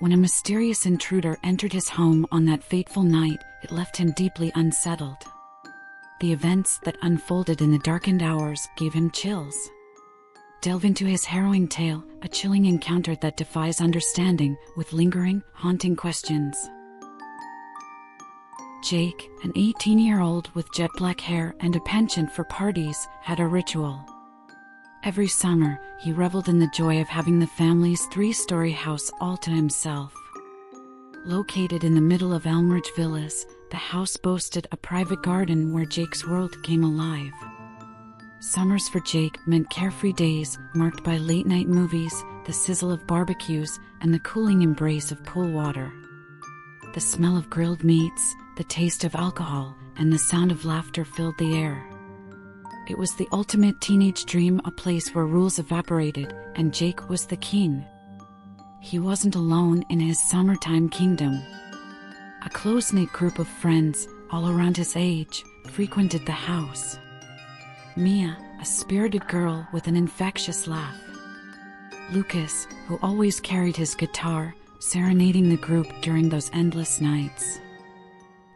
When a mysterious intruder entered his home on that fateful night, it left him deeply unsettled. The events that unfolded in the darkened hours gave him chills. Delve into his harrowing tale, a chilling encounter that defies understanding, with lingering, haunting questions. Jake, an 18-year-old with jet black hair and a penchant for parties, had a ritual. Every summer, he reveled in the joy of having the family's 3-story house all to himself. Located in the middle of Elmridge Villas, the house boasted a private garden where Jake's world came alive. Summers for Jake meant carefree days marked by late-night movies, the sizzle of barbecues, and the cooling embrace of pool water. The smell of grilled meats, the taste of alcohol, and the sound of laughter filled the air. It was the ultimate teenage dream, a place where rules evaporated, and Jake was the king. He wasn't alone in his summertime kingdom. A close-knit group of friends, all around his age, frequented the house. Mia, a spirited girl with an infectious laugh. Lucas, who always carried his guitar, serenading the group during those endless nights.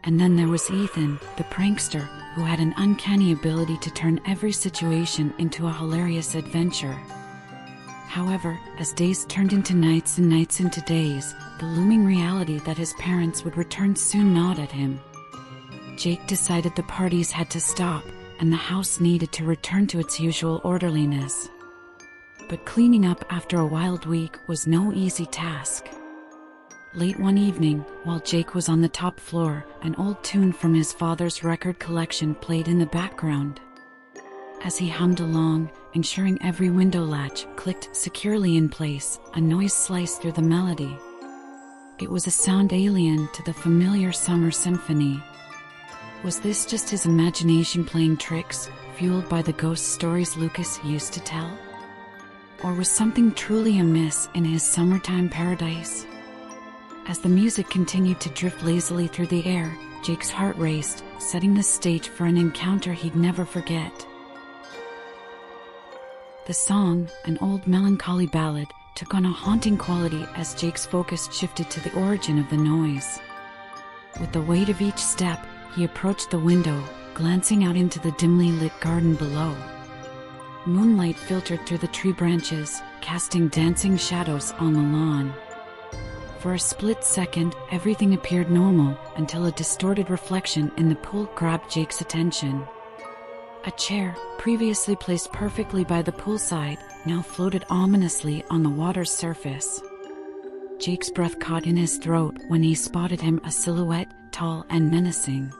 And then there was Ethan, the prankster, who had an uncanny ability to turn every situation into a hilarious adventure. However, as days turned into nights and nights into days, the looming reality that his parents would return soon gnawed at him. Jake decided the parties had to stop, and the house needed to return to its usual orderliness. But cleaning up after a wild week was no easy task. Late one evening, while Jake was on the top floor, an old tune from his father's record collection played in the background. As he hummed along, ensuring every window latch clicked securely in place, a noise sliced through the melody. It was a sound alien to the familiar summer symphony. Was this just his imagination playing tricks, fueled by the ghost stories Lucas used to tell? Or was something truly amiss in his summertime paradise? As the music continued to drift lazily through the air, Jake's heart raced, setting the stage for an encounter he'd never forget. The song, an old melancholy ballad, took on a haunting quality as Jake's focus shifted to the origin of the noise. With the weight of each step, he approached the window, glancing out into the dimly lit garden below. Moonlight filtered through the tree branches, casting dancing shadows on the lawn. For a split second, everything appeared normal, until a distorted reflection in the pool grabbed Jake's attention. A chair, previously placed perfectly by the poolside, now floated ominously on the water's surface. Jake's breath caught in his throat when he spotted him, a silhouette, tall and menacing.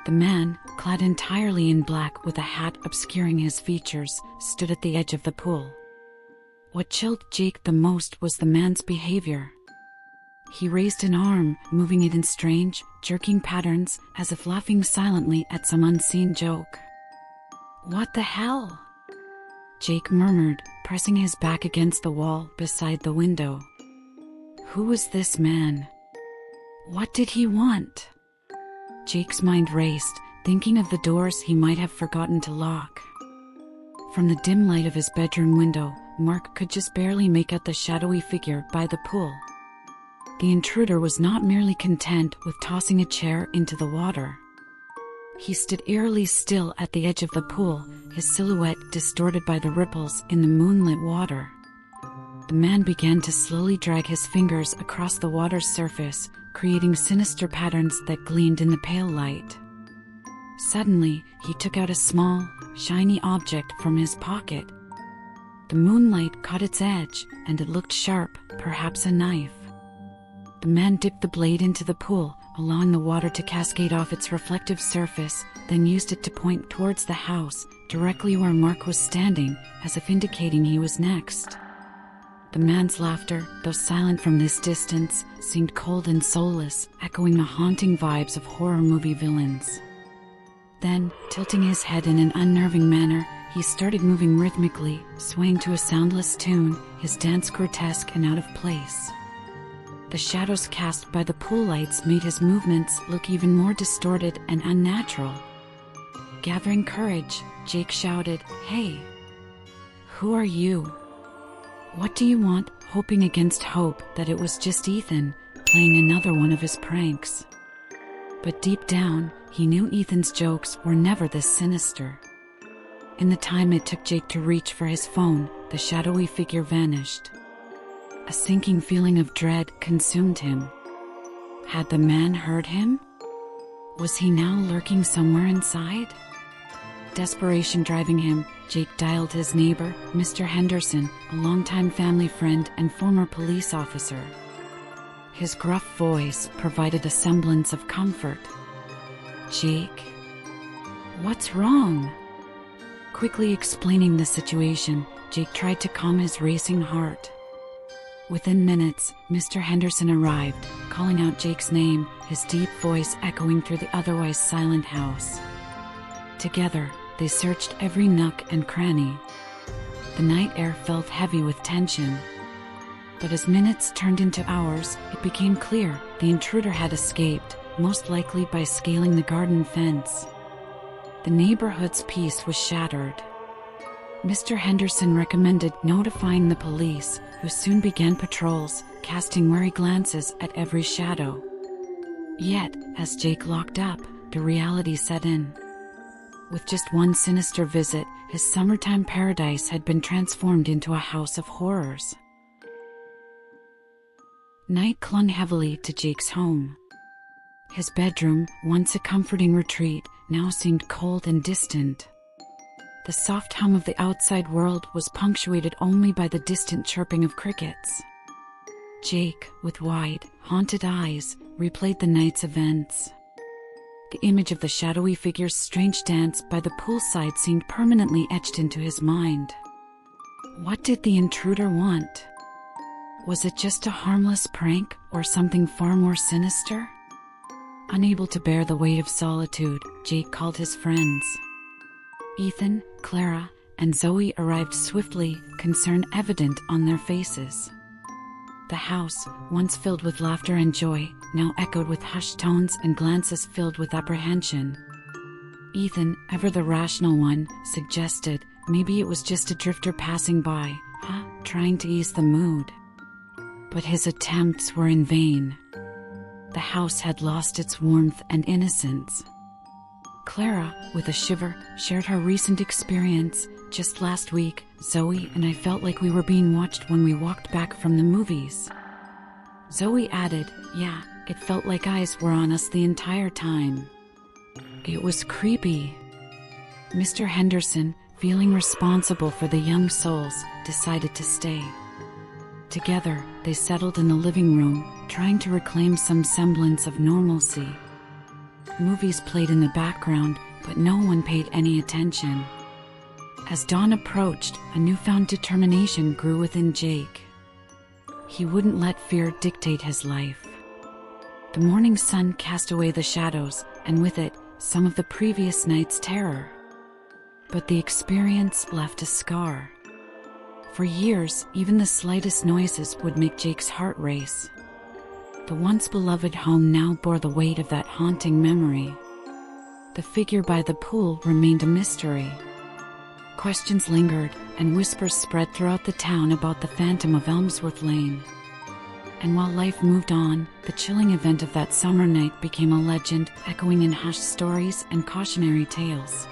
The man, clad entirely in black with a hat obscuring his features, stood at the edge of the pool. What chilled Jake the most was the man's behavior. He raised an arm, moving it in strange, jerking patterns, as if laughing silently at some unseen joke. "What the hell?" Jake murmured, pressing his back against the wall beside the window. Who was this man? What did he want? Jake's mind raced, thinking of the doors he might have forgotten to lock. From the dim light of his bedroom window, Mark could just barely make out the shadowy figure by the pool. The intruder was not merely content with tossing a chair into the water. He stood eerily still at the edge of the pool, his silhouette distorted by the ripples in the moonlit water. The man began to slowly drag his fingers across the water's surface, creating sinister patterns that gleamed in the pale light. Suddenly, he took out a small, shiny object from his pocket. The moonlight caught its edge, and it looked sharp, perhaps a knife. The man dipped the blade into the pool, allowing the water to cascade off its reflective surface, then used it to point towards the house, directly where Mark was standing, as if indicating he was next. The man's laughter, though silent from this distance, seemed cold and soulless, echoing the haunting vibes of horror movie villains. Then, tilting his head in an unnerving manner, he started moving rhythmically, swaying to a soundless tune, his dance grotesque and out of place. The shadows cast by the pool lights made his movements look even more distorted and unnatural. Gathering courage, Jake shouted, "Hey! Who are you? What do you want?" hoping against hope that it was just Ethan playing another one of his pranks. But deep down, he knew Ethan's jokes were never this sinister. In the time it took Jake to reach for his phone, the shadowy figure vanished. A sinking feeling of dread consumed him. Had the man heard him? Was he now lurking somewhere inside? Desperation driving him, Jake dialed his neighbor, Mr. Henderson, a longtime family friend and former police officer. His gruff voice provided a semblance of comfort. "Jake? What's wrong?" Quickly explaining the situation, Jake tried to calm his racing heart. Within minutes, Mr. Henderson arrived, calling out Jake's name, his deep voice echoing through the otherwise silent house. Together, they searched every nook and cranny. The night air felt heavy with tension. But as minutes turned into hours, it became clear the intruder had escaped, most likely by scaling the garden fence. The neighborhood's peace was shattered. Mr. Henderson recommended notifying the police, who soon began patrols, casting wary glances at every shadow. Yet, as Jake locked up, the reality set in. With just one sinister visit, his summertime paradise had been transformed into a house of horrors. Night clung heavily to Jake's home. His bedroom, once a comforting retreat, now seemed cold and distant. The soft hum of the outside world was punctuated only by the distant chirping of crickets. Jake, with wide, haunted eyes, replayed the night's events. The image of the shadowy figure's strange dance by the poolside seemed permanently etched into his mind. What did the intruder want? Was it just a harmless prank or something far more sinister? Unable to bear the weight of solitude, Jake called his friends. Ethan, Clara, and Zoe arrived swiftly, concern evident on their faces. The house, once filled with laughter and joy, now echoed with hushed tones and glances filled with apprehension. Ethan, ever the rational one, suggested maybe it was just a drifter passing by, trying to ease the mood. But his attempts were in vain. The house had lost its warmth and innocence. Clara, with a shiver, shared her recent experience. "Just last week, Zoe and I felt like we were being watched when we walked back from the movies." Zoe added, "Yeah, it felt like eyes were on us the entire time. It was creepy." Mr. Henderson, feeling responsible for the young souls, decided to stay. Together, they settled in the living room, trying to reclaim some semblance of normalcy. Movies played in the background, but no one paid any attention. As dawn approached, a newfound determination grew within Jake. He wouldn't let fear dictate his life. The morning sun cast away the shadows, and with it, some of the previous night's terror. But the experience left a scar. For years, even the slightest noises would make Jake's heart race. The once beloved home now bore the weight of that haunting memory. The figure by the pool remained a mystery. Questions lingered, and whispers spread throughout the town about the phantom of Elmsworth Lane. And while life moved on, the chilling event of that summer night became a legend, echoing in hushed stories and cautionary tales.